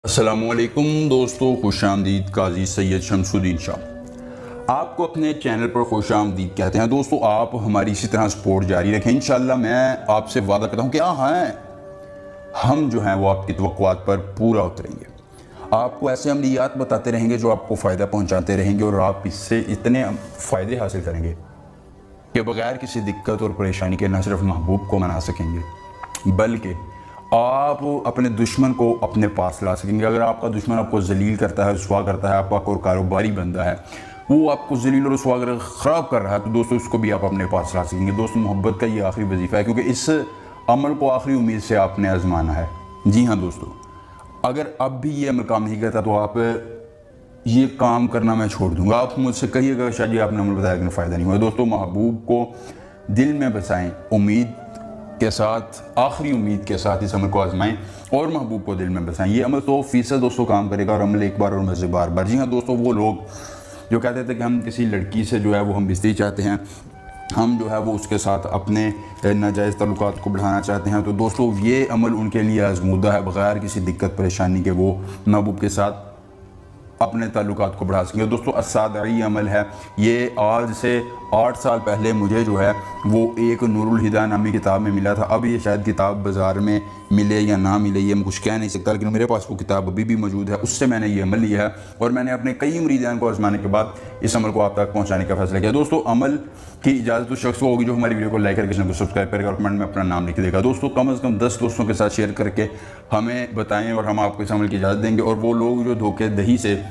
अस्सलामुअलैकुम दोस्तों, खुशामदीद। काजी सैयद शमसुद्दीन शाह आपको अपने चैनल पर खुशामदीद कहते हैं। दोस्तों, आप हमारी इसी तरह सपोर्ट जारी रखें। इंशाल्लाह मैं आपसे वादा करता हूँ कि हम जो हैं वो आपकी तवक्कुआत पर पूरा उतरेंगे। आपको ऐसे अमलियात बताते रहेंगे जो आपको फ़ायदा पहुँचाते रहेंगे और आप इससे इतने फ़ायदे हासिल करेंगे कि बग़ैर किसी दिक्कत और परेशानी के न सिर्फ महबूब को मना सकेंगे बल्कि आप अपने दुश्मन को अपने पास ला सकेंगे। अगर आपका दुश्मन आपको जलील करता है, रुसवा करता है, आपका कोई कारोबारी बंदा है, वो आपको जलील और रुसवा अगर ख़राब कर रहा है, तो दोस्तों उसको भी आप अपने पास ला सकेंगे। दोस्तों, मोहब्बत का ये आखिरी वजीफ़ा है, क्योंकि इस अमल को आखिरी उम्मीद से आपने आजमाना है। जी हाँ दोस्तों, अगर अब भी ये अमल काम नहीं करता तो आप ये काम करना मैं छोड़ दूँगा। आप मुझसे कहिएगा शायद ये आपने अमल बताया कि फ़ायदा नहीं हुआ। दोस्तों, महबूब को दिल में बसाएँ, उम्मीद के साथ, आखिरी उम्मीद के साथ इस अमल को आजमाएं और महबूब को दिल में बसाएं। ये अमल 100% दोस्तों काम करेगा और अमल एक बार और मज़े बार बार। जी हाँ दोस्तों, वो लोग जो कहते थे कि हम किसी लड़की से जो है वो हम बिस्तरी चाहते हैं, हम जो है वो उसके साथ अपने नाजायज़ ताल्लुकात को बढ़ाना चाहते हैं, तो दोस्तों ये अमल उनके लिए आजमूदा है। बग़ैर किसी दिक्कत परेशानी के वो महबूब के साथ अपने ताल्लुकात को बढ़ा सकेंगे। दोस्तों, अस्सादाई अमल है ये। आज से 8 साल पहले मुझे जो है वो एक नूरुल हिदा नामी किताब में मिला था। अब ये शायद किताब बाज़ार में मिले या ना मिले, ये मैं कुछ कह नहीं सकता, लेकिन मेरे पास वो किताब अभी भी मौजूद है। उससे मैंने ये अमल लिया है और मैंने अपने कई मुरीदान को आजमाने के बाद इस अमल को आप तक पहुँचाने का फैसला किया। दोस्तों, अमल की इजाज़त उस शख्स को होगी जो हमारी वीडियो को लाइक करके चैनल को सब्सक्राइब करेगा और कमेंट में अपना नाम लिख देगा। दोस्तों, कम अज़ कम 10 दोस्तों के साथ शेयर करके हमें बताएँ और हम आपको इस अमल की इजाज़त देंगे। और वो लोग जो धोखेधड़ी से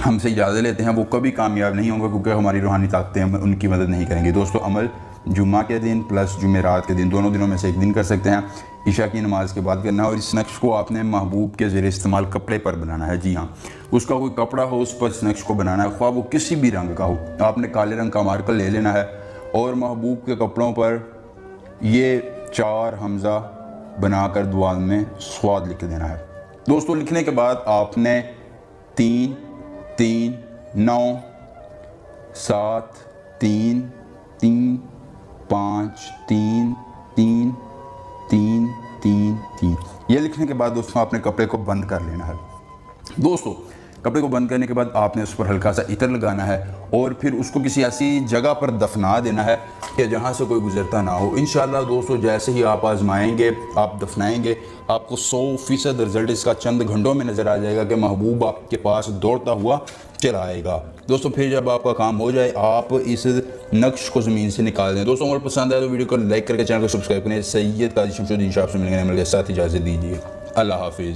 हमसे इजाज़त लेते हैं वो कभी कामयाब नहीं होंगे, क्योंकि हमारी रूहानी ताकतें हम उनकी मदद नहीं करेंगी। दोस्तों, अमल जुम्मा के दिन प्लस जुमेरात के दिन, दोनों दिनों में से एक दिन कर सकते हैं। इशा की नमाज के बाद करना है और इस नक्श को आपने महबूब के ज़रिए इस्तेमाल कपड़े पर बनाना है। जी हाँ, उसका कोई कपड़ा हो उस पर इस नक्श को बनाना है, ख्वाह वो किसी भी रंग का हो। आपने काले रंग का मार्कर ले लेना है और महबूब के कपड़ों पर ये 4 हमज़ा बनाकर दुआ में स्वाद लिख देना है। दोस्तों, लिखने के बाद आपने 3 3 9 7 3 3 5 3 3 3 3 3 ये लिखने के बाद दोस्तों आपने कपड़े को बंद कर लेना है। दोस्तों, कपड़े को बंद करने के बाद आपने उस पर हल्का सा इत्र लगाना है और फिर उसको किसी ऐसी जगह पर दफना देना है कि जहाँ से कोई गुजरता ना हो। इंशाल्लाह दोस्तों, जैसे ही आप आजमाएंगे, आप दफनाएंगे, आपको 100% रिजल्ट इसका चंद घंटों में नज़र आ जाएगा कि महबूब आपके पास दौड़ता हुआ चला आएगा। दोस्तों, फिर जब आपका काम हो जाए आप इस नक्श को ज़मीन से निकाल दें। दोस्तों, अगर पसंद आए तो वीडियो को लाइक करके चैनल को सब्सक्राइब करें। सैयद काजी शमसुद्दीन शाह से मिलने के साथ इजाज़त दीजिए। अल्लाह हाफिज़।